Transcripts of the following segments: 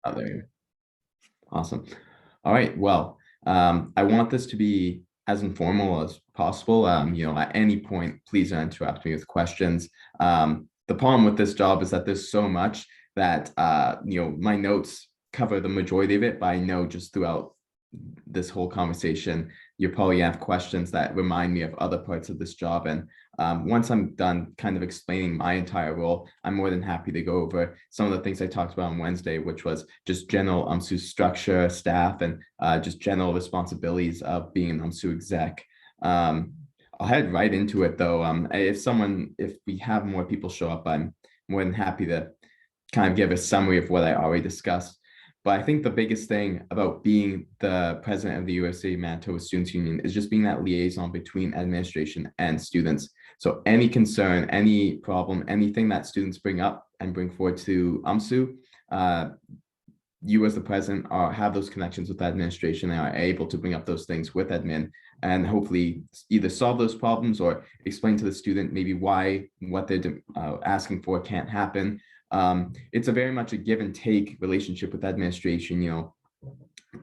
Other. Awesome. All right. Well, I want this to be as informal as possible. At any point, please don't interrupt me with questions. The problem with this job is that there's so much that, my notes cover the majority of it, but I know just throughout this whole conversation, you probably have questions that remind me of other parts of this job. And once I'm done kind of explaining my entire role, I'm more than happy to go over some of the things I talked about on Wednesday, which was just general UMSU structure, staff, and just general responsibilities of being an UMSU exec. I'll head right into it though. If we have more people show up, I'm more than happy to kind of give a summary of what I already discussed. But I think the biggest thing about being the president of the University of Manitoba Students Union is just being that liaison between administration and students. So any concern, any problem, anything that students bring up and bring forward to UMSU, you as the president have those connections with administration and are able to bring up those things with admin and hopefully either solve those problems or explain to the student maybe why what they're asking for can't happen. It's a very much a give and take relationship with administration.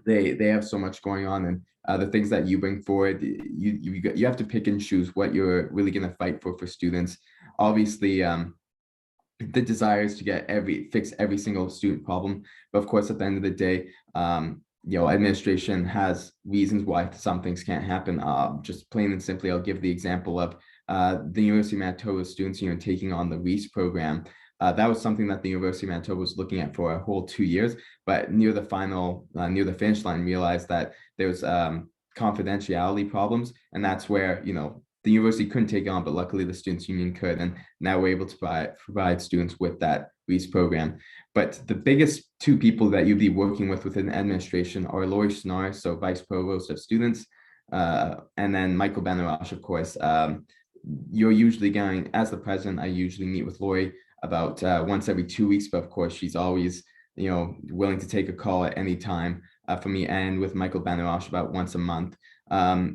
They have so much going on, and the things that you bring forward, you have to pick and choose what you're really going to fight for students. Obviously, the desire is to fix every single student problem, but of course, at the end of the day, administration has reasons why some things can't happen. Just plain and simply, I'll give the example of the University of Manitoba Students Union taking on the REIS program. That was something that the University of Manitoba was looking at for a whole 2 years, but near the finish line, realized that there was confidentiality problems, and that's where the university couldn't take it on, but luckily the Students Union could, and now we're able to provide students with that REIS program. But the biggest two people that you'll be working with within administration are Lori Snar, so Vice Provost of Students, and then Michael Benarash, of course. You're usually going, as the president, I usually meet with Lori about once every 2 weeks, but of course she's always willing to take a call at any time for me, and with Michael Benarash about once a month.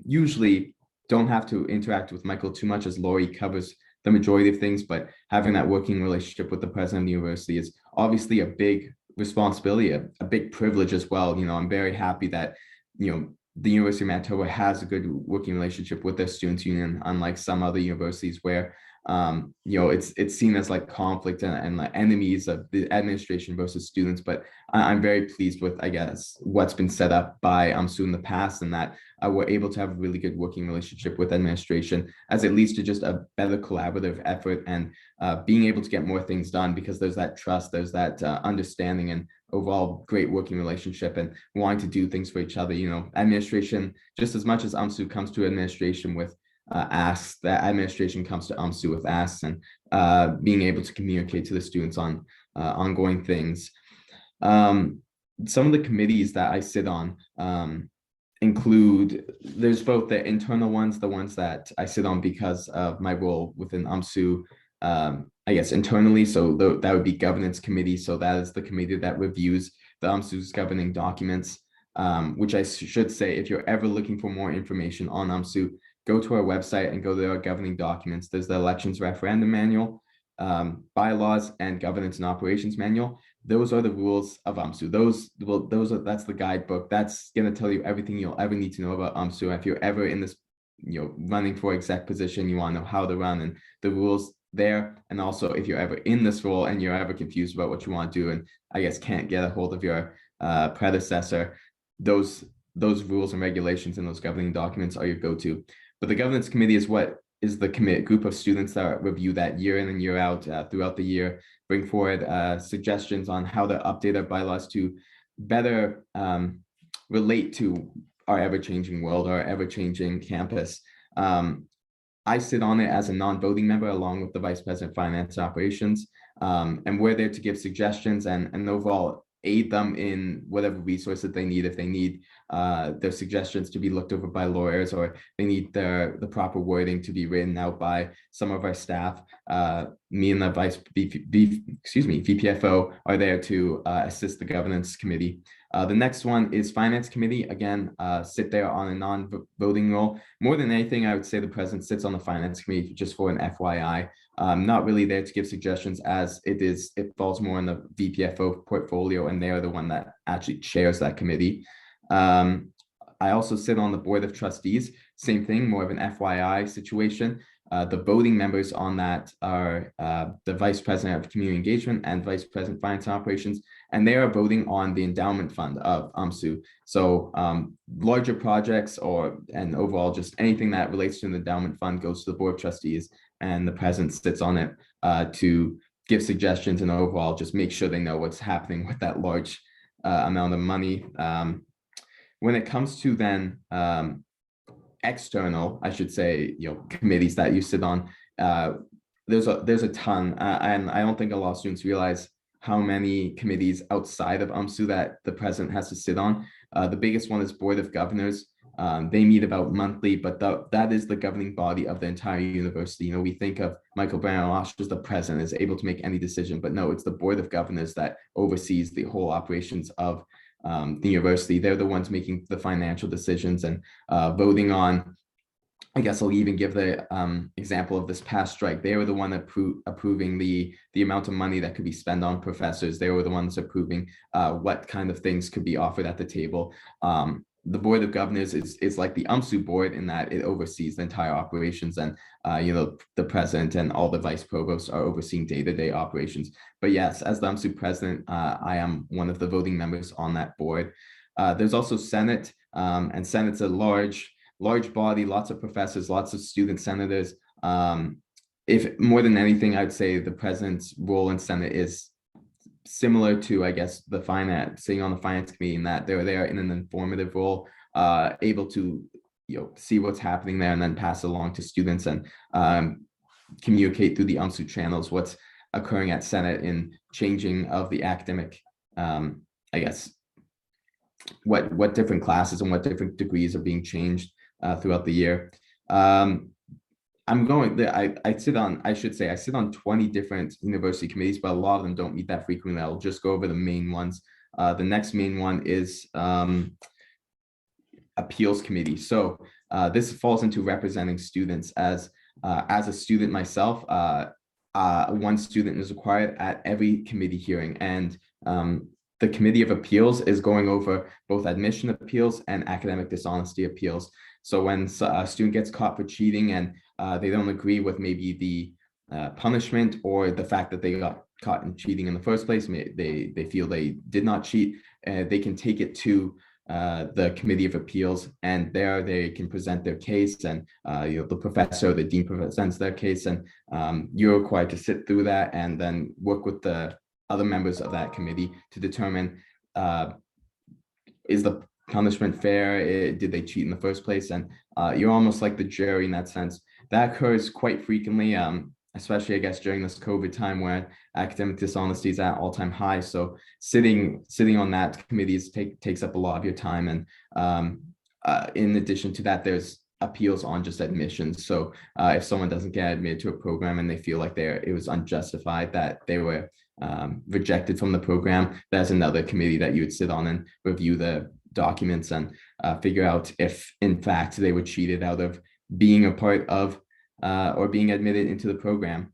Usually don't have to interact with Michael too much as Lori covers the majority of things, but having that working relationship with the president of the university is obviously a big responsibility, a big privilege as well. I'm very happy that the University of Manitoba has a good working relationship with their students union, unlike some other universities where it's seen as like conflict and like enemies of the administration versus students. But I'm very pleased with, I guess, what's been set up by UMSU in the past, and that we're able to have a really good working relationship with administration, as it leads to just a better collaborative effort and being able to get more things done, because there's that trust, there's that understanding, and overall great working relationship and wanting to do things for each other. Administration, just as much as UMSU comes to administration with asks, that administration comes to UMSU with asks, and being able to communicate to the students on ongoing things. Some of the committees that I sit on include, there's both the internal ones, the ones that I sit on because of my role within UMSU, I guess internally. So that would be governance committee. So that is the committee that reviews the UMSU's governing documents, which I should say, if you're ever looking for more information on UMSU, go to our website and go to our governing documents. There's the elections referendum manual, bylaws, and governance and operations manual. Those are the rules of UMSU. That's the guidebook. That's going to tell you everything you'll ever need to know about UMSU. If you're ever in this, running for exec position, you want to know how to run and the rules there. And also, if you're ever in this role and you're ever confused about what you want to do, and I guess can't get a hold of your predecessor, those rules and regulations and those governing documents are your go-to. But the governance committee is the group of students that review that year in and year out throughout the year, bring forward suggestions on how to update our bylaws to better relate to our ever-changing world, our ever-changing campus. I sit on it as a non-voting member along with the Vice President of Finance and Operations, and we're there to give suggestions and overall aid them in whatever resources they need. If they need their suggestions to be looked over by lawyers, or they need the proper wording to be written out by some of our staff, me and the VPFO are there to assist the governance committee. The next one is finance committee. Again, sit there on a non-voting role. More than anything, I would say the president sits on the finance committee, just for an FYI. Not really there to give suggestions, as it falls more in the VPFO portfolio, and they are the one that actually chairs that committee. I also sit on the board of trustees. Same thing, more of an FYI situation. The voting members on that are the vice president of community engagement and vice president of finance and operations, and they are voting on the endowment fund of UMSU. So larger projects and overall just anything that relates to an endowment fund goes to the board of trustees, and the president sits on it to give suggestions and overall just make sure they know what's happening with that large amount of money. When it comes to then external, I should say, committees that you sit on, there's a ton, and I don't think a lot of students realize how many committees outside of UMSU that the president has to sit on. The biggest one is Board of Governors. They meet about monthly, but that is the governing body of the entire university. We think of Michael Brown as the president is able to make any decision, but no, it's the Board of Governors that oversees the whole operations of the university. They're the ones making the financial decisions and voting on. I guess I'll even give the example of this past strike. They were the one approving the amount of money that could be spent on professors. They were the ones approving what kind of things could be offered at the table. The Board of Governors is like the UMSU board in that it oversees the entire operations, and the president and all the vice provosts are overseeing day-to-day operations. But yes, as the UMSU president, I am one of the voting members on that board. There's also Senate, and Senate's a large body, lots of professors, lots of student senators. If more than anything, I'd say the president's role in Senate is similar to, I guess, sitting on the finance committee, in that they're there in an informative role, able to see what's happening there and then pass it along to students and communicate through the UMSU channels what's occurring at Senate in changing of the academic, I guess, what different classes and what different degrees are being changed throughout the year. I sit on 20 different university committees, but a lot of them don't meet that frequently. I'll just go over the main ones. The next main one is appeals committee. So this falls into representing students. As a student myself, one student is required at every committee hearing, and the committee of appeals is going over both admission appeals and academic dishonesty appeals. So when a student gets caught for cheating and they don't agree with maybe the punishment or the fact that they got caught in cheating in the first place, they feel they did not cheat, they can take it to the committee of appeals, and there they can present their case, and the professor or the dean presents their case, and you're required to sit through that and then work with the other members of that committee to determine is the punishment fair? Did they cheat in the first place? And you're almost like the jury in that sense. That occurs quite frequently, especially, I guess, during this COVID time where academic dishonesty is at all-time high. So sitting on that committee takes up a lot of your time. And in addition to that, there's appeals on just admissions. So if someone doesn't get admitted to a program and they feel like it was unjustified that they were rejected from the program, that's another committee that you would sit on and review the documents and figure out if in fact they were cheated out of being a part of or being admitted into the program.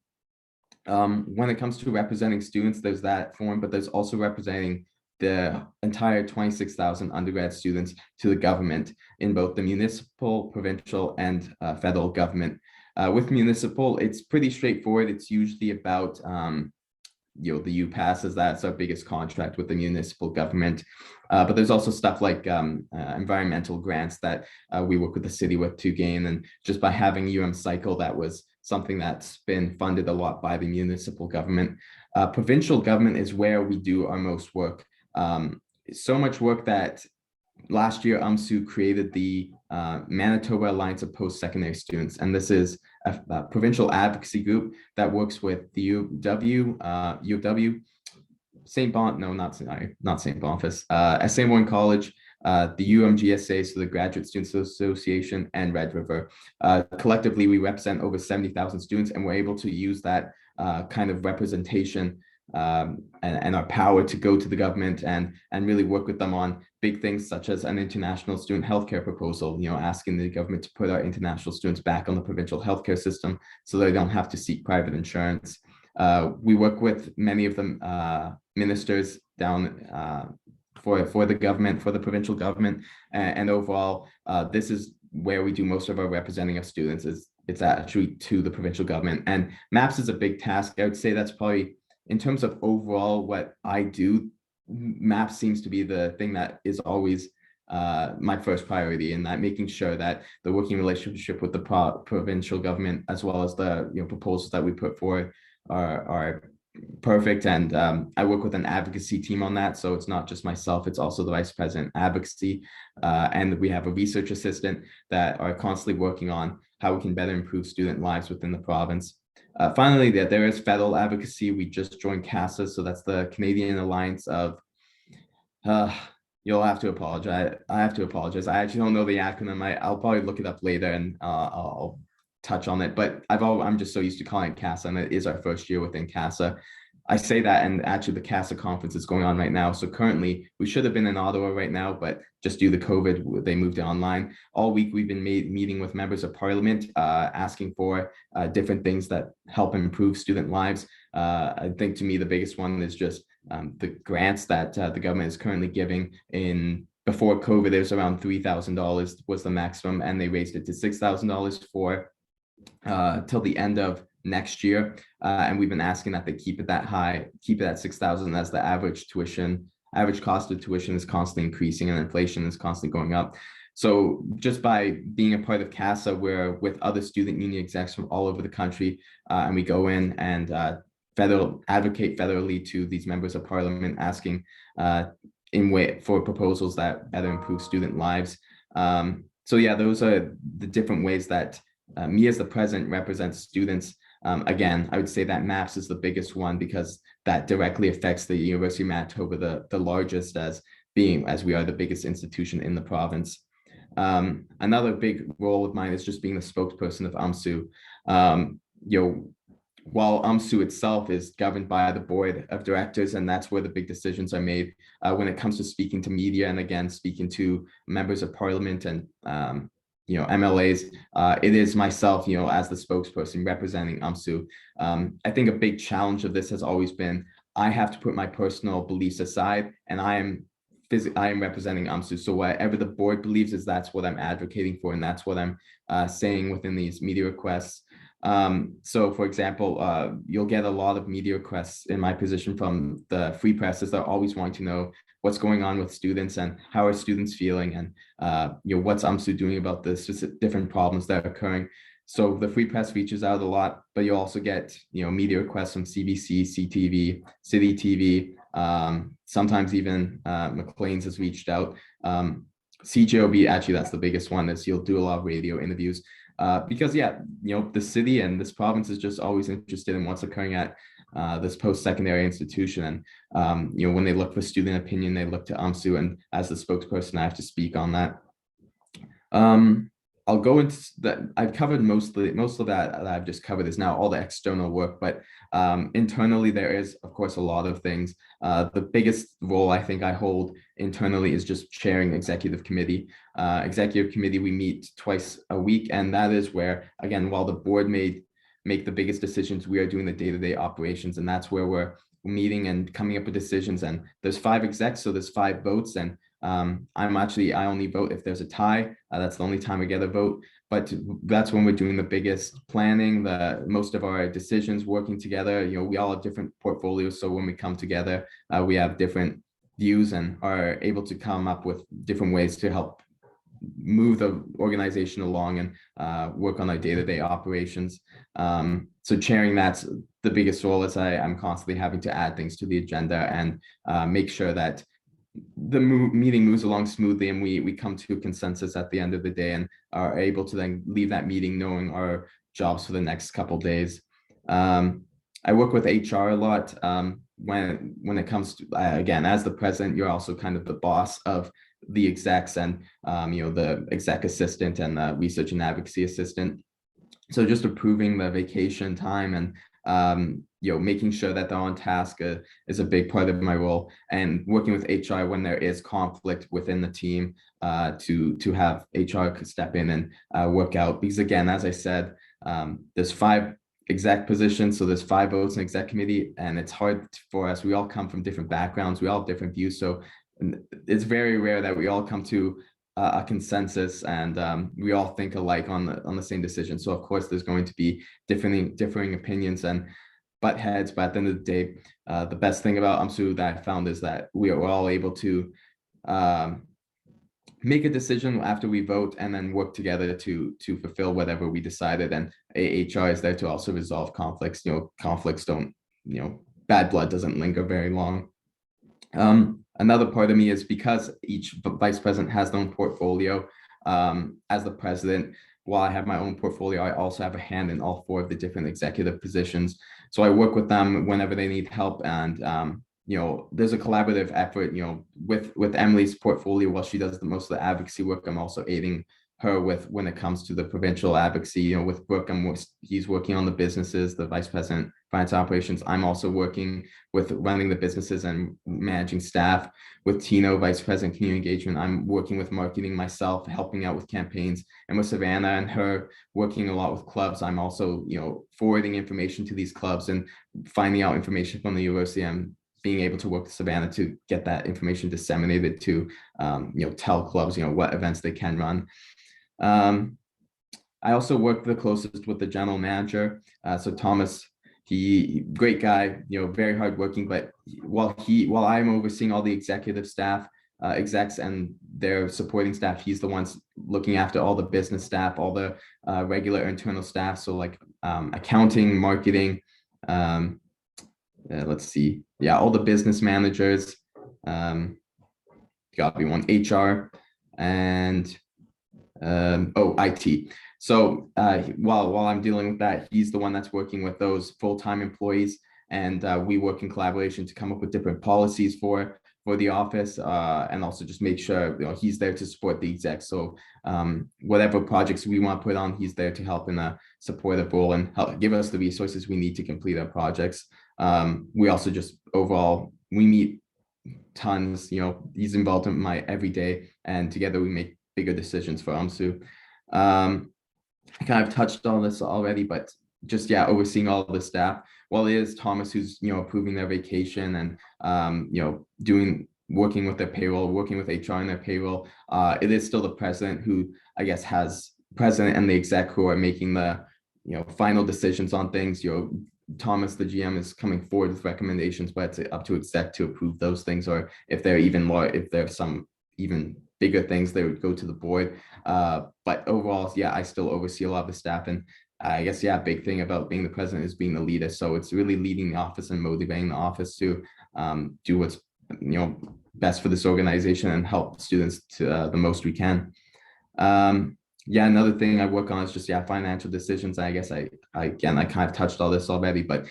When it comes to representing students, there's that form, but there's also representing the entire 26,000 undergrad students to the government in both the municipal, provincial, and federal government. With municipal, it's pretty straightforward. It's usually about the UPass, as that's our biggest contract with the municipal government. But there's also stuff like environmental grants that we work with the city with to gain. And just by having Cycle, that was something that's been funded a lot by the municipal government. Provincial government is where we do our most work. So much work that last year UMSU created the Manitoba Alliance of Post-Secondary Students, and this is a provincial advocacy group that works with the U of W, St. Boniface, SA1 College, the UMGSA, so the Graduate Students Association, and Red River. Collectively, we represent over 70,000 students, and we're able to use that kind of representation and our power to go to the government and really work with them on big things such as an international student healthcare proposal, asking the government to put our international students back on the provincial healthcare system so they don't have to seek private insurance. We work with many of the ministers down for the government, for the provincial government, and overall, this is where we do most of our representing of students. It's actually to the provincial government, and MAPS is a big task. I would say that's probably, in terms of overall what I do, MAPS seems to be the thing that is always my first priority, and that making sure that the working relationship with the provincial government, as well as the proposals that we put forward, are perfect. And I work with an advocacy team on that, so it's not just myself, it's also the vice president advocacy, and we have a research assistant that are constantly working on how we can better improve student lives within the province. Finally, there is federal advocacy. We just joined CASA, so that's the Canadian Alliance of you'll have to apologize. I have to apologize. I actually don't know the acronym. I'll probably look it up later, and I'll touch on it. But I'm just so used to calling it CASA, and it is our first year within CASA. I say that, and actually the CASA conference is going on right now. So currently, we should have been in Ottawa right now, but just due to COVID, they moved it online. All week, we've been meeting with members of parliament, asking for different things that help improve student lives. I think, to me, the biggest one is just the grants that the government is currently giving. Before COVID, it was around $3,000 was the maximum, and they raised it to $6,000 for till the end of next year, and we've been asking that they keep it that high, keep it at 6,000, as the average cost of tuition is constantly increasing and inflation is constantly going up. So just by being a part of CASA, we're with other student union execs from all over the country, and we go in and advocate federally to these members of parliament, asking for proposals that better improve student lives. So yeah, those are the different ways that me as the president represents students. Again, I would say that MAPS is the biggest one because that directly affects the University of Manitoba, the largest, as we are the biggest institution in the province. Another big role of mine is just being the spokesperson of UMSU. While UMSU itself is governed by the board of directors, and that's where the big decisions are made, when it comes to speaking to media, and again, speaking to members of parliament and MLAs, it is myself, as the spokesperson representing UMSU. I think a big challenge of this has always been, I have to put my personal beliefs aside, and I am representing UMSU. So whatever the board believes that's what I'm advocating for, and that's what I'm saying within these media requests. So for example, you'll get a lot of media requests in my position from the free presses that are always wanting to know what's going on with students and how are students feeling, and what's UMSU doing about the different problems that are occurring. So the free press reaches out a lot, but you also get media requests from CBC, CTV, City TV, sometimes even Maclean's has reached out. CJOB, actually, that's the biggest one, is you'll do a lot of radio interviews. Because the city and this province is just always interested in what's occurring at this post-secondary institution, and when they look for student opinion, they look to UMSU, and as the spokesperson, I have to speak on that. I'll go into that. I've covered most of that I've just covered is now all the external work, but internally there is, of course, a lot of things. The biggest role I think I hold internally is just chairing executive committee. Executive committee, we meet twice a week, and that is where, again, while the board make the biggest decisions, we are doing the day-to-day operations, and that's where we're meeting and coming up with decisions. And there's 5 execs, so there's 5 votes, and I only vote if there's a tie. That's the only time I get a vote, but that's when we're doing the biggest planning, most of our decisions, working together. We all have different portfolios, so when we come together, we have different views and are able to come up with different ways to help move the organization along and work on our day-to-day operations. So chairing, that's the biggest role, as I'm constantly having to add things to the agenda and make sure that the meeting moves along smoothly, and we come to a consensus at the end of the day and are able to then leave that meeting knowing our jobs for the next couple days. I work with HR a lot. When it comes to, again, as the president, you're also kind of the boss of the execs and the exec assistant and the research and advocacy assistant. So just approving the vacation time and making sure that they're on task is a big part of my role, and working with HR when there is conflict within the team, to have HR step in and work out. Because again, as I said, there's 5 exec positions, so there's 5 votes in exec committee, and it's hard for us. We all come from different backgrounds, we all have different views, so it's very rare that we all come to a consensus and we all think alike on the same decision. So of course there's going to be differing opinions and butt heads, but at the end of the day, the best thing about UMSU that I found is that we are all able to make a decision after we vote and then work together to fulfill whatever we decided. And HR is there to also resolve conflicts. Conflicts don't, bad blood doesn't linger very long. Another part of me is because each vice president has their own portfolio. As the president, while I have my own portfolio, I also have a hand in all 4 of the different executive positions. So I work with them whenever they need help, and there's a collaborative effort. With Emily's portfolio, while she does the most of the advocacy work, I'm also aiding her with when it comes to the provincial advocacy. With Brooke, he's working on the businesses, the vice president finance operations. I'm also working with running the businesses and managing staff. With Tino, vice president community engagement, I'm working with marketing myself, helping out with campaigns. And with Savannah and her working a lot with clubs, I'm also forwarding information to these clubs and finding out information from the university. I'm being able to work with Savannah to get that information disseminated to tell clubs what events they can run. I also work the closest with the general manager. So Thomas, great guy, very hardworking, but while I'm overseeing all the executive staff, execs and their supporting staff, he's the ones looking after all the business staff, all the regular internal staff. So like accounting, marketing, let's see. Yeah, all the business managers, got to be one, HR, and IT. So while I'm dealing with that, he's the one that's working with those full-time employees, and we work in collaboration to come up with different policies for the office, and also just make sure he's there to support the execs. So whatever projects we want to put on, he's there to help in a supportive role and help give us the resources we need to complete our projects. We also just overall, we meet tons, he's involved in my everyday, and together we make bigger decisions for UMSU. I kind of touched on this already, but just overseeing all the staff. While it is Thomas who's approving their vacation and working with their payroll, working with HR and their payroll, it is still the president who I guess has president and the exec who are making the final decisions on things. Thomas, the GM, is coming forward with recommendations, but it's up to exec to approve those things, or if there's some even bigger things, they would go to the board. But overall, I still oversee a lot of the staff, and I guess a big thing about being the president is being the leader. So it's really leading the office and motivating the office to do what's best for this organization and help students to the most we can. Another thing I work on is just financial decisions. I guess I kind of touched all this already, but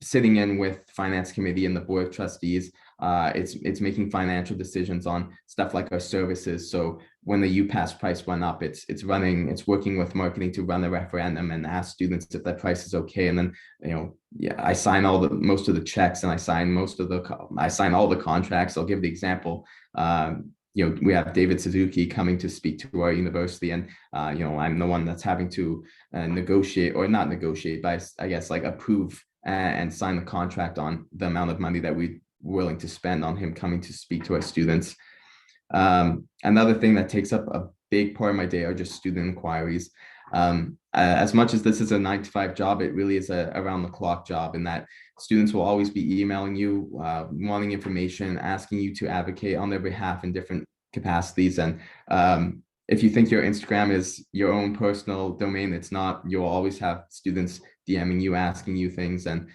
sitting in with finance committee and the board of trustees, it's making financial decisions on stuff like our services. So when the UPass price went up, it's working with marketing to run a referendum and ask students if that price is okay. And then I sign most of the checks, and I sign all the contracts. I'll give the example. We have David Suzuki coming to speak to our university, and I'm the one that's having to negotiate, or not negotiate, but I guess like approve and sign the contract on the amount of money that we're willing to spend on him coming to speak to our students. Another thing that takes up a big part of my day are just student inquiries. As much as this is a 9-to-5 job, it really is a around-the-clock job, in that students will always be emailing you, wanting information, asking you to advocate on their behalf in different capacities. And if you think your Instagram is your own personal domain, it's not. You'll always have students DMing you, asking you things, and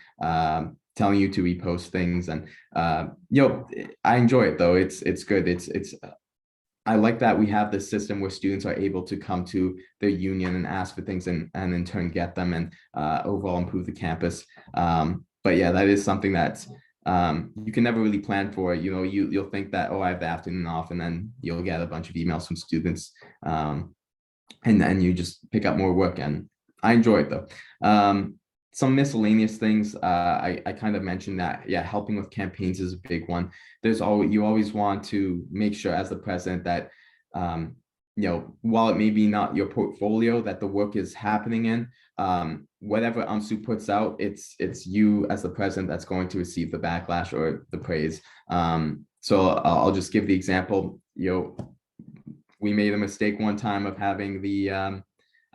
telling you to repost things. And I enjoy it though. It's good. I like that we have this system where students are able to come to their union and ask for things, and in turn get them, and overall improve the campus. But that is something that you can never really plan for. You'll think that, I have the afternoon off, and then you'll get a bunch of emails from students, and then you just pick up more work, and I enjoy it though. some miscellaneous things. I kind of mentioned that, yeah, helping with campaigns is a big one. You always want to make sure as the president that, while it may be not your portfolio that the work is happening in, whatever UMSU puts out, it's you as the president that's going to receive the backlash or the praise. So I'll just give the example. We made a mistake one time of having the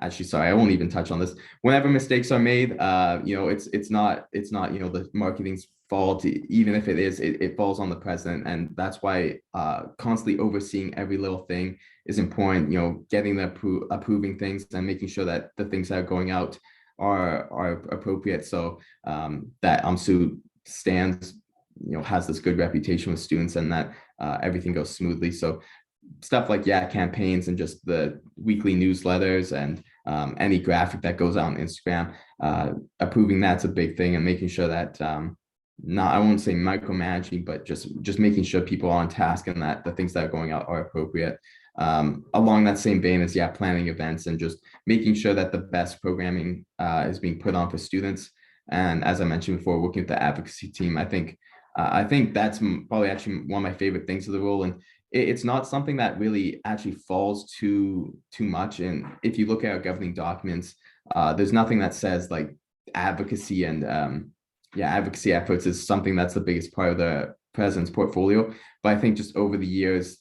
actually, sorry, I won't even touch on this. Whenever mistakes are made, it's not the marketing's fault. Even if it is, it falls on the president, and that's why constantly overseeing every little thing is important. Getting the approving things and making sure that the things that are going out are appropriate, so that UMSU stands, has this good reputation with students, and that everything goes smoothly. So stuff like, yeah, campaigns and just the weekly newsletters and any graphic that goes out on Instagram, approving that's a big thing, and making sure that I won't say micromanaging, but just making sure people are on task and that the things that are going out are appropriate. Along that same vein is, yeah, planning events and just making sure that the best programming is being put on for students. And as I mentioned before, working with the advocacy team, I think that's probably actually one of my favorite things of the role. And it's not something that really actually falls too much. And if you look at our governing documents, there's nothing that says like advocacy and advocacy efforts is something that's the biggest part of the president's portfolio. But I think just over the years,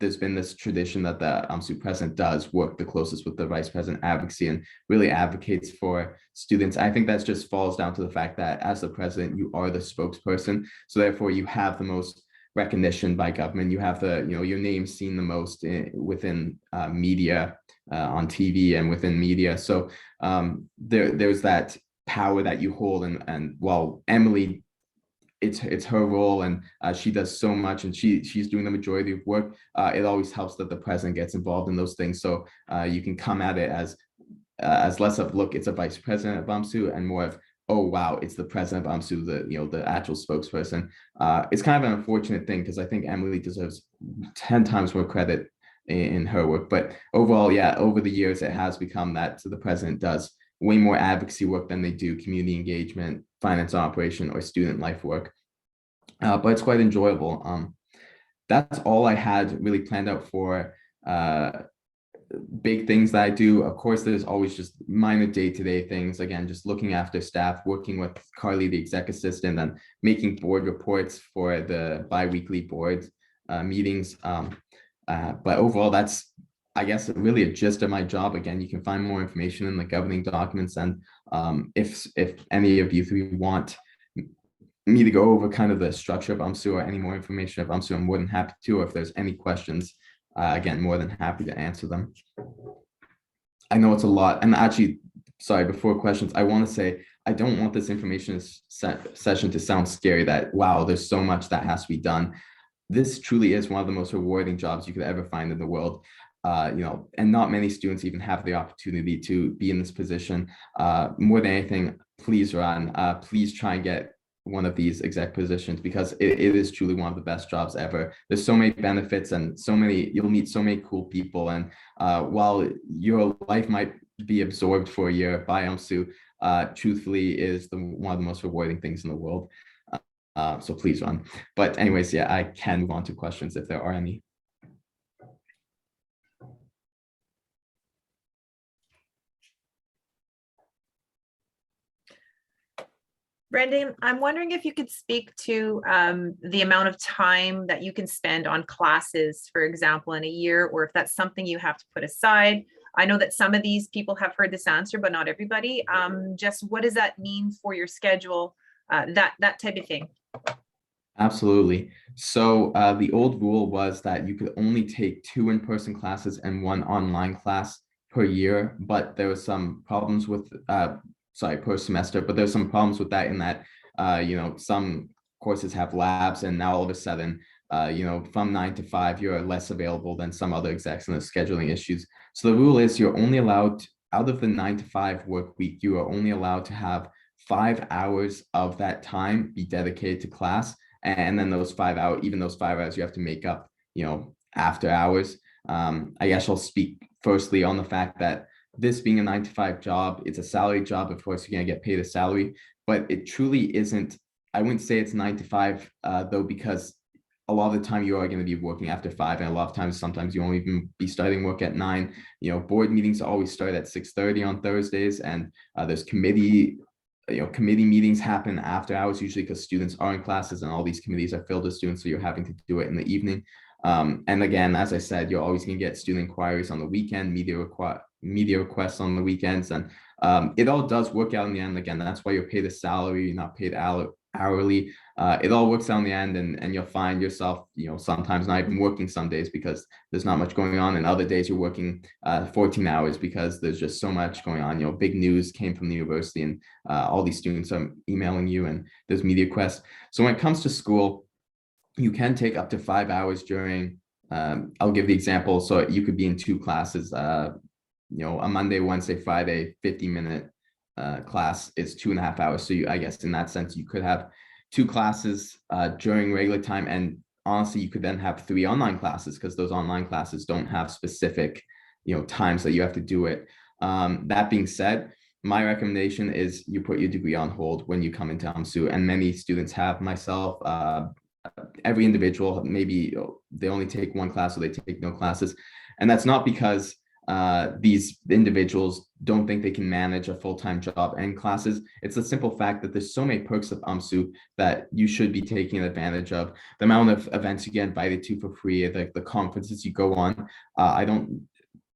there's been this tradition that the UMSU president does work the closest with the vice president advocacy and really advocates for students. I think that just falls down to the fact that as the president, you are the spokesperson. So therefore you have the most recognition by government. You have your name seen the most within media, on TV and within media. So there's that power that you hold. And while Emily, it's her role, and she does so much, and she's doing the majority of work, it always helps that the president gets involved in those things. So you can come at it as less of, look, it's a vice president of UMSU, and more of, oh wow, it's the president of UMSU, the actual spokesperson. It's kind of an unfortunate thing because I think Emily deserves 10 times more credit in her work. But overall, yeah, over the years, it has become that the president does way more advocacy work than they do community engagement, finance operation, or student life work. But it's quite enjoyable. That's all I had really planned out for big things that I do. Of course, there's always just minor day-to-day things. Again, just looking after staff, working with Carly, the exec assistant, and making board reports for the bi-weekly board meetings. But overall, that's, I guess, really a gist of my job. Again, you can find more information in the governing documents. And if any of you three want me to go over kind of the structure of UMSU or any more information of UMSU, I'm more than happy to. Or if there's any questions, again, more than happy to answer them. I know it's a lot. And actually, sorry, before questions, I want to say, I don't want this information session to sound scary that, wow, there's so much that has to be done. This truly is one of the most rewarding jobs you could ever find in the world. And not many students even have the opportunity to be in this position. More than anything, please run. Please try and get one of these exec positions, because it is truly one of the best jobs ever. There's so many benefits and you'll meet so many cool people. And while your life might be absorbed for a year by UMSU, truthfully is one of the most rewarding things in the world. So please run. But anyways, yeah, I can move on to questions if there are any. Brendan, I'm wondering if you could speak to the amount of time that you can spend on classes, for example, in a year, or if that's something you have to put aside. I know that some of these people have heard this answer, but not everybody. Just what does that mean for your schedule, that type of thing? Absolutely. So the old rule was that you could only take 2 in-person classes and 1 online class per year, but there were some problems with per semester, but there's some problems with that in that, some courses have labs, and now all of a sudden, from 9 to 5, you're less available than some other execs, and there's scheduling issues. So the rule is you're only allowed, out of the 9 to 5 work week, you are only allowed to have 5 hours of that time be dedicated to class. And then those 5 hours, even those 5 hours, you have to make up, after hours. I guess I'll speak firstly on the fact that this being a 9 to 5 job, it's a salary job. Of course, you're gonna get paid a salary, but it truly isn't. I wouldn't say it's 9 to 5 though, because a lot of the time you are going to be working after 5, and a lot of times, sometimes you won't even be starting work at 9. Board meetings always start at 6:30 on Thursdays, and there's committee meetings happen after hours, usually because students are in classes and all these committees are filled with students, so you're having to do it in the evening. And again, as I said, you're always going to get student inquiries on the weekend, media requests on the weekends, and it all does work out in the end. Again, that's why you're paid a salary, you're not paid hourly. It all works out in the end, and you'll find yourself, sometimes not even working some days because there's not much going on, and other days you're working 14 hours because there's just so much going on. Big news came from the university, and all these students are emailing you, and there's media requests. So when it comes to school, you can take up to 5 hours during, I'll give the example. So you could be in 2 classes, a Monday, Wednesday, Friday, 50-minute class is 2.5 hours. So I guess in that sense, you could have 2 classes during regular time. And honestly, you could then have 3 online classes, because those online classes don't have specific, times that you have to do it. That being said, my recommendation is you put your degree on hold when you come into UMSU, and many students have. Myself, every individual, maybe they only take 1 class or they take no classes. And that's not because these individuals don't think they can manage a full-time job and classes. It's the simple fact that there's so many perks of UMSU that you should be taking advantage of. The amount of events you get invited to for free, the conferences you go on. I don't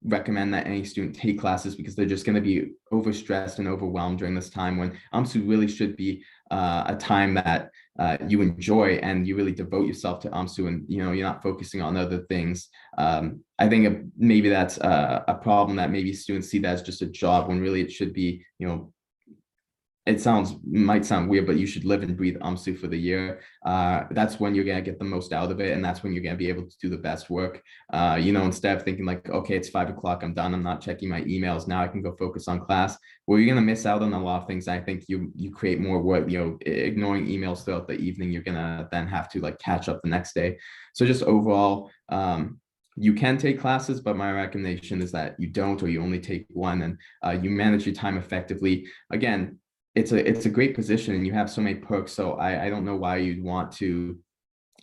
recommend that any student take classes, because they're just going to be overstressed and overwhelmed during this time, when UMSU really should be a time that you enjoy, and you really devote yourself to UMSU, and you're not focusing on other things. I think maybe that's a problem, that maybe students see that as just a job, when really it should be, it might sound weird, but you should live and breathe UMSU for the year. That's when you're gonna get the most out of it, and that's when you're gonna be able to do the best work. Instead of thinking like, okay, it's 5 o'clock, I'm done, I'm not checking my emails, now I can go focus on class. Well, you're gonna miss out on a lot of things. I think you create more work, ignoring emails throughout the evening. You're gonna then have to catch up the next day. So just overall, you can take classes, but my recommendation is that you don't, or you only take 1, and you manage your time effectively. Again, it's a great position, and you have so many perks. So I don't know why you'd want to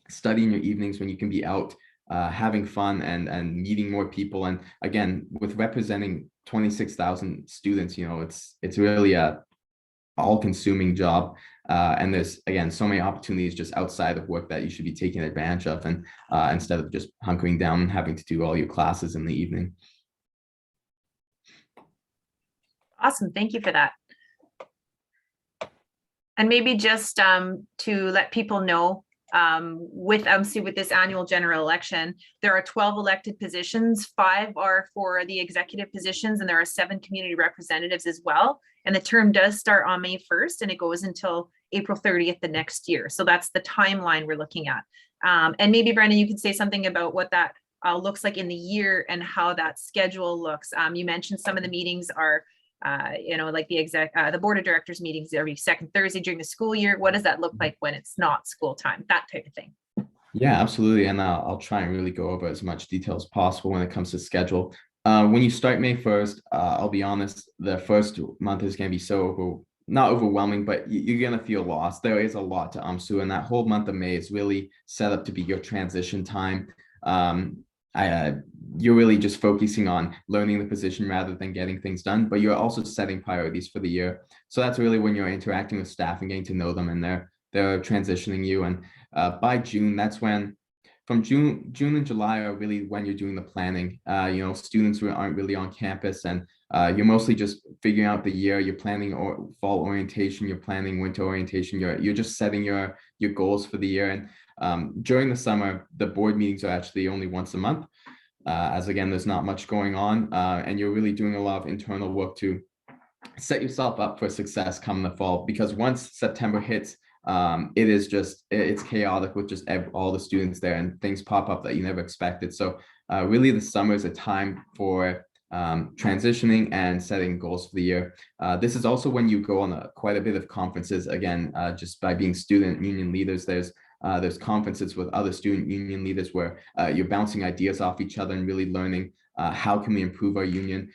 study in your evenings when you can be out having fun and meeting more people. And again, with representing 26,000 students, it's really a all-consuming job. And there's, again, so many opportunities just outside of work that you should be taking advantage of, and instead of just hunkering down and having to do all your classes in the evening. Awesome. Thank you for that. And maybe just to let people know, with UMSU, with this annual general election, there are 12 elected positions. 5 are for the executive positions, and there are 7 community representatives as well. And the term does start on May 1st, and it goes until April 30th the next year. So that's the timeline we're looking at. And maybe, Brendan, you could say something about what that looks like in the year and how that schedule looks. You mentioned some of the meetings are like the board of directors meetings every 2nd Thursday during the school year. What does that look like when it's not school time? That type of thing. Yeah, absolutely. And I'll try and really go over as much detail as possible when it comes to schedule. When you start May 1st, I'll be honest, the first month is going to be not overwhelming, but you're going to feel lost. There is a lot to UMSU, and that whole month of May is really set up to be your transition time. You're really just focusing on learning the position rather than getting things done, but you're also setting priorities for the year. So that's really when you're interacting with staff and getting to know them, and they're transitioning you. And by June, that's when, from June and July are really when you're doing the planning. Students who aren't really on campus, and you're mostly just figuring out the year. You're planning fall orientation, you're planning winter orientation. You're just setting your goals for the year. And during the summer, the board meetings are actually only once a month, as again, there's not much going on, and you're really doing a lot of internal work to set yourself up for success come the fall. Because once September hits, it's chaotic with just all the students there, and things pop up that you never expected. So really, the summer is a time for transitioning and setting goals for the year. This is also when you go on quite a bit of conferences. Again, just by being student union leaders, there's conferences with other student union leaders where you're bouncing ideas off each other and really learning how can we improve our union?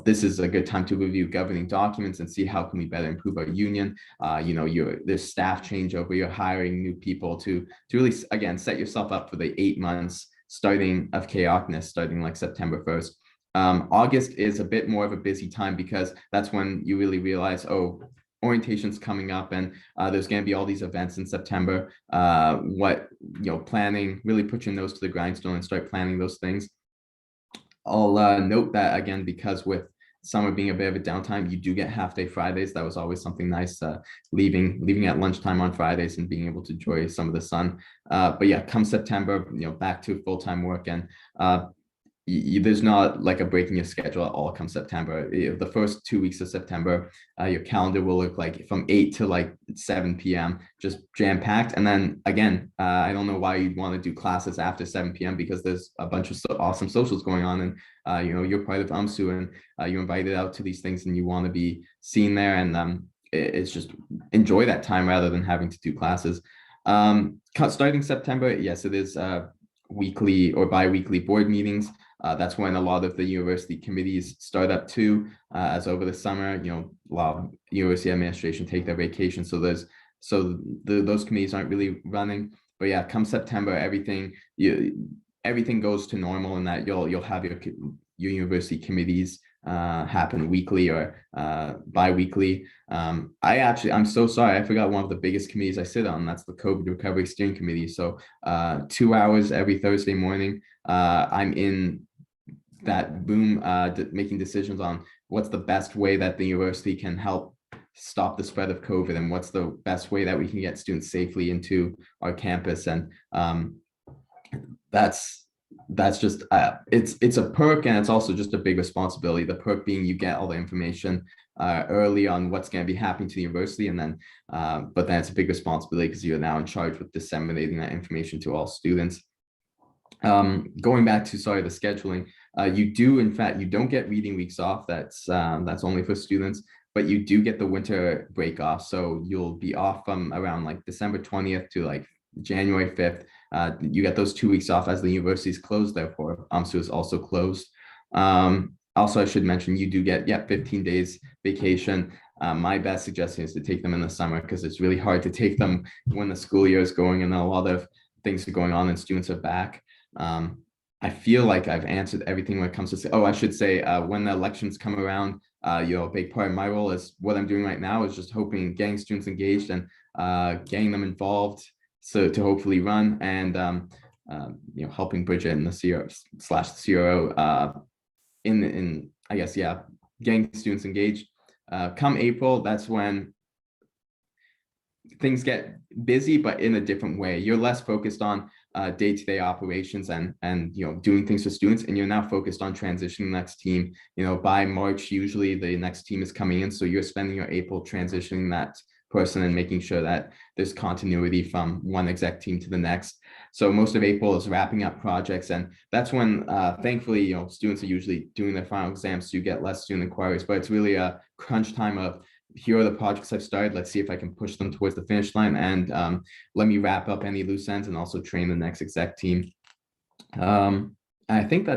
This is a good time to review governing documents and see how can we better improve our union. There's staff changeover, you're hiring new people to really, again, set yourself up for the 8 months starting of chaoticness, starting like September 1st. August is a bit more of a busy time because that's when you really realize, oh, orientation's coming up and there's going to be all these events in September. Planning, really put your nose to the grindstone and start planning those things. I'll note that again, because with summer being a bit of a downtime, you do get half-day Fridays. That was always something nice, leaving at lunchtime on Fridays and being able to enjoy some of the sun. But yeah, come September, back to full-time work, and there's not like a break in your schedule at all come September. The first 2 weeks of September, your calendar will look like from 8 to like 7 p.m. just jam-packed. And then again, I don't know why you'd want to do classes after 7 p.m. because there's a bunch of awesome socials going on, and you're part of UMSU, and you're invited out to these things and you want to be seen there, and it's just enjoy that time rather than having to do classes. Starting September, yes, it is weekly or bi-weekly board meetings. That's when a lot of the university committees start up too, as over the summer, a lot of university administration take their vacation. So those committees aren't really running. But yeah, come September, everything goes to normal, in that you'll have your university committees happen weekly or bi-weekly. I'm so sorry, I forgot one of the biggest committees I sit on. That's the COVID Recovery Steering Committee. So 2 hours every Thursday morning, I'm in that room making decisions on what's the best way that the university can help stop the spread of COVID, and what's the best way that we can get students safely into our campus. And that's just it's a perk, and it's also just a big responsibility. The perk being you get all the information early on what's going to be happening to the university, and then but then it's a big responsibility because you're now in charge with disseminating that information to all students. Going back to the scheduling, you don't get reading weeks off. That's only for students, but you do get the winter break off. So you'll be off from around like December 20th to like January 5th. You get those 2 weeks off as the university is closed. Therefore, UMSU is also closed. Also, I should mention you do get 15 days vacation. My best suggestion is to take them in the summer, because it's really hard to take them when the school year is going and a lot of things are going on and students are back. I feel like I've answered everything when it comes to, I should say, when the elections come around, a big part of my role is what I'm doing right now is just getting students engaged and getting them involved, so to hopefully run, and helping Bridget and the CRO in I guess, getting students engaged. Come April, that's when things get busy, but in a different way. You're less focused on day-to-day operations and doing things for students, and you're now focused on transitioning the next team. By March, usually the next team is coming in, so you're spending your April transitioning that person and making sure that there's continuity from one exec team to the next. So most of April is wrapping up projects, and that's when thankfully students are usually doing their final exams, so you get less student inquiries. But it's really a crunch time of, here are the projects I've started, let's see if I can push them towards the finish line, and let me wrap up any loose ends and also train the next exec team. I think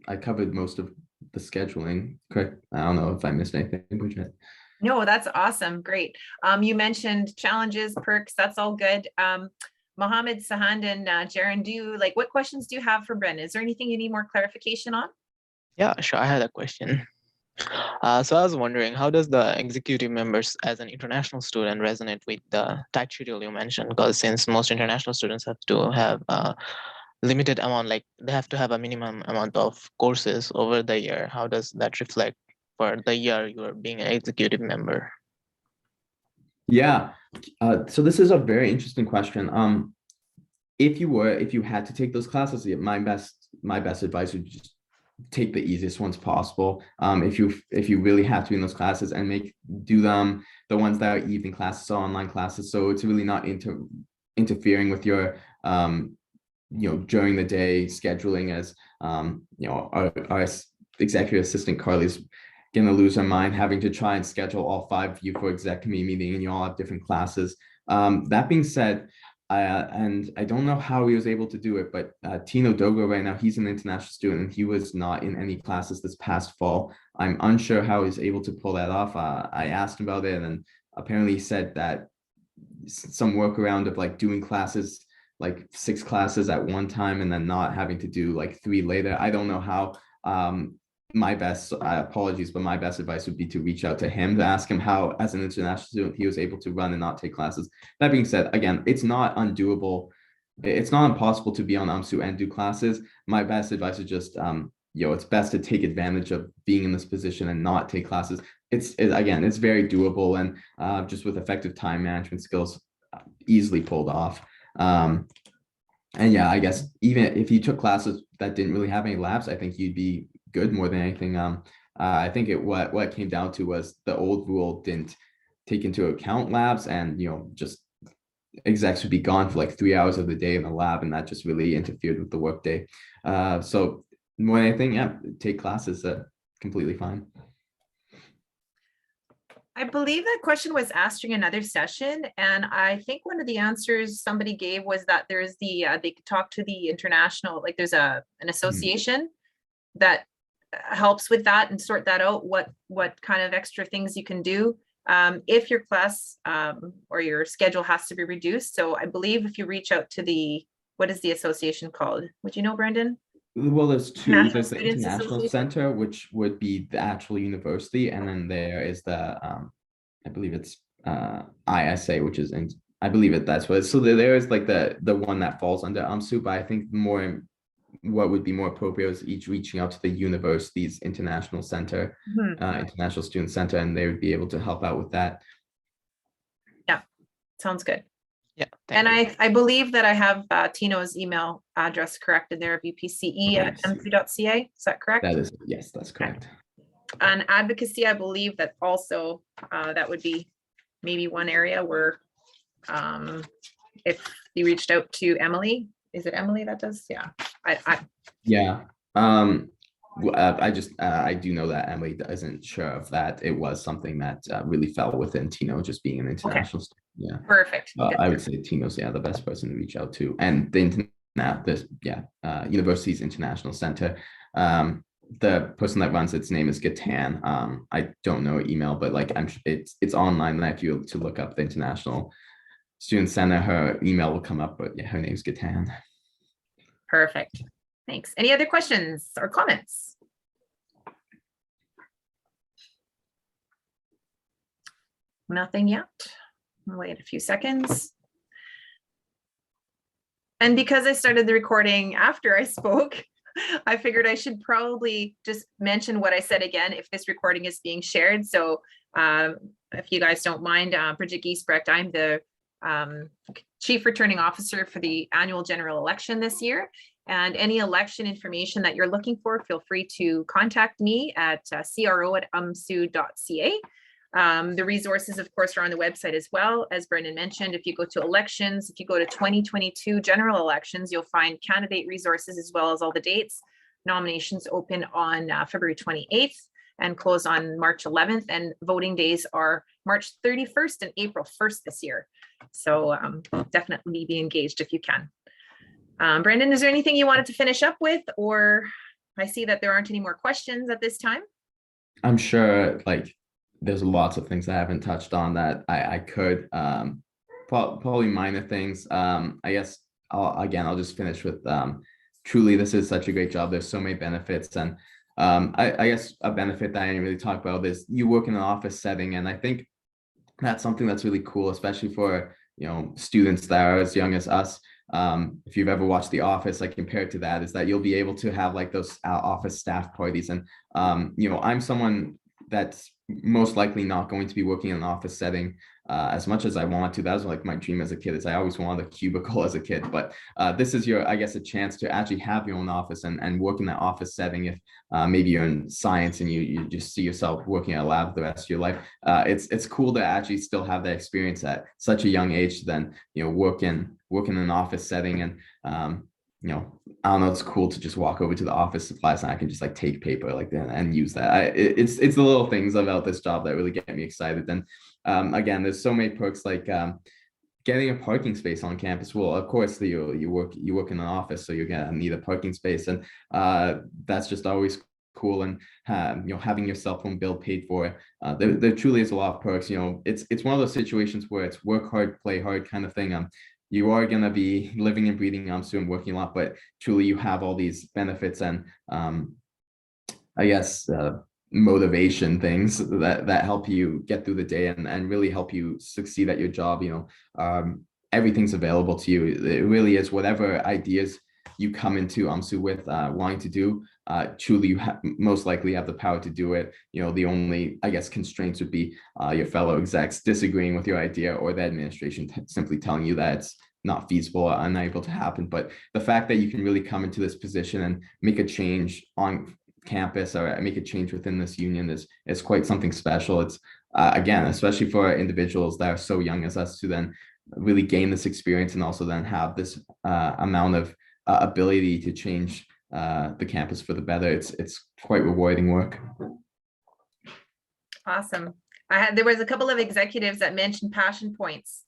I covered most of the scheduling, correct? I don't know if I missed anything, Bridget. No, that's awesome. Great. You mentioned challenges, perks, that's all good. Mohammed, Sahand, and Jaron, what questions do you have for Brendan? Is there anything you need more clarification on? Yeah, sure. I had a question. So I was wondering, how does the executive members as an international student resonate with the tight schedule you mentioned? Because since most international students have to have a limited amount, like they have to have a minimum amount of courses over the year, how does that reflect for the year you are being an executive member? Yeah, so this is a very interesting question. If you had to take those classes, my best advice would just take the easiest ones possible. If you really have to be in those classes, and do them the ones that are evening classes or online classes, so it's really not interfering with your during the day scheduling, as our executive assistant Carly's gonna lose her mind having to try and schedule all 5 of you for exec committee meeting, and you all have different classes. That being said, and I don't know how he was able to do it, but Tino Dogo right now, he's an international student and he was not in any classes this past fall. I'm unsure how he's able to pull that off. I asked him about it, and apparently he said that some workaround of like doing classes, like 6 classes at one time and then not having to do like 3 later. I don't know how. My best apologies, but my best advice would be to reach out to him to ask him how, as an international student, he was able to run and not take classes. That being said, again, it's not undoable. It's not impossible to be on UMSU and do classes. My best advice is just, it's best to take advantage of being in this position and not take classes. Again, it's very doable, and just with effective time management skills, easily pulled off. And yeah, I guess even if you took classes that didn't really have any labs, I think you'd be good more than anything. I think what it came down to was the old rule didn't take into account labs, and just execs would be gone for like 3 hours of the day in the lab, and that just really interfered with the workday. So more than anything, yeah, take classes, completely fine. I believe that question was asked during another session, and I think one of the answers somebody gave was that there's they could talk to the international, like there's an association that helps with that and sort that out, what kind of extra things you can do if your class or your schedule has to be reduced. So I believe if you reach out to what is the association called? Would you know, Brendan? Well, there's 2. There's the Students International Association? Center, which would be the actual university, and then there is the I believe it's ISA, which is in, I believe that's what. So there is like the one that falls under UMSU, but I think what would be more appropriate is each reaching out to the university's international center, International Student Center, and they would be able to help out with that. Yeah, sounds good. Yeah. And I believe that I have Tino's email address corrected there, vpce@mc.ca. Is that correct? That is, yes, that's correct. And advocacy, I believe that also that would be maybe one area where if you reached out to Emily, is it Emily that does? Yeah. Yeah. I do know that Emily isn't sure of that. It was something that really fell within Tino just being an international student. Yeah. Perfect. I would say Tino's the best person to reach out to, and the university's international center. The person that runs its name is Gatan. I don't know her email, but like it's online. And if you to look up the International Student Center, her email will come up. But yeah, her name's Gatan. Perfect. Thanks. Any other questions or comments? Nothing yet. I'll wait a few seconds. And because I started the recording after I spoke, I figured I should probably just mention what I said again if this recording is being shared. So if you guys don't mind, Bridget Giesbrecht, I'm the Chief Returning Officer for the annual general election this year. And any election information that you're looking for, feel free to contact me at cro@umsu.ca. The resources, of course, are on the website as well. As Brendan mentioned, if you go to elections, if you go to 2022 general elections, you'll find candidate resources as well as all the dates. Nominations open on February 28th and close on March 11th. And voting days are March 31st and April 1st this year. So definitely be engaged if you can. Brendan, is there anything you wanted to finish up with, or I see that there aren't any more questions at this time? I'm sure there's lots of things I haven't touched on that I could, probably minor things. I guess I'll just finish with, truly, this is such a great job. There's so many benefits. And I guess a benefit that I didn't really talk about is you work in an office setting. And I think that's something that's really cool, especially for, students that are as young as us. If you've ever watched The Office, compared to that, is that you'll be able to have those office staff parties. And, I'm someone that's most likely not going to be working in an office setting as much as I want to. That was my dream as a kid, is I always wanted a cubicle as a kid. But this is I guess, a chance to actually have your own office and work in that office setting. If maybe you're in science and you just see yourself working at a lab the rest of your life, it's cool to actually still have that experience at such a young age to then, work in an office setting. And I don't know, it's cool to just walk over to the office supplies and I can just take paper and use that. It's the little things about this job that really get me excited. And again, there's so many perks, getting a parking space on campus. Well, of course, you work in an office, so you're gonna need a parking space, and that's just always cool. And having your cell phone bill paid for. There truly is a lot of perks. It's one of those situations where it's work hard, play hard kind of thing. You are gonna be living and breathing UMSU and working a lot, but truly you have all these benefits and I guess motivation things that help you get through the day and really help you succeed at your job. Everything's available to you. It really is. Whatever ideas you come into UMSU with wanting to do, truly you most likely have the power to do it. The only, I guess, constraints would be your fellow execs disagreeing with your idea, or the administration simply telling you that it's not feasible or unable to happen. But the fact that you can really come into this position and make a change on campus or make a change within this union is quite something special. It's again, especially for individuals that are so young as us, to then really gain this experience and also then have this amount of ability to change the campus for the better. It's quite rewarding work. Awesome. There was a couple of executives that mentioned passion points.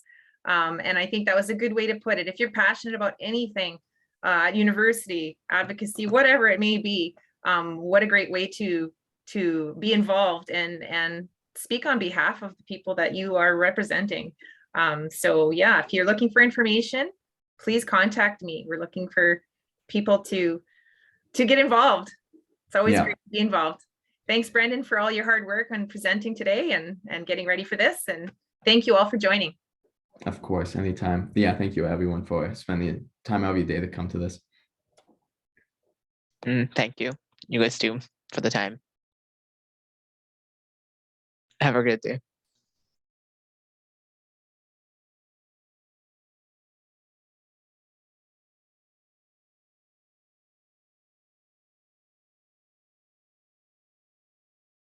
And I think that was a good way to put it. If you're passionate about anything at university, advocacy, whatever it may be, what a great way to be involved and speak on behalf of the people that you are representing. So yeah, if you're looking for information, please contact me. We're looking for people to get involved. It's always great to be involved. Thanks, Brendan, for all your hard work on presenting today and getting ready for this. And thank you all for joining. Of course, anytime. Yeah, thank you everyone for spending time out of your day to come to this. Thank you. You guys too for the time. Have a great day.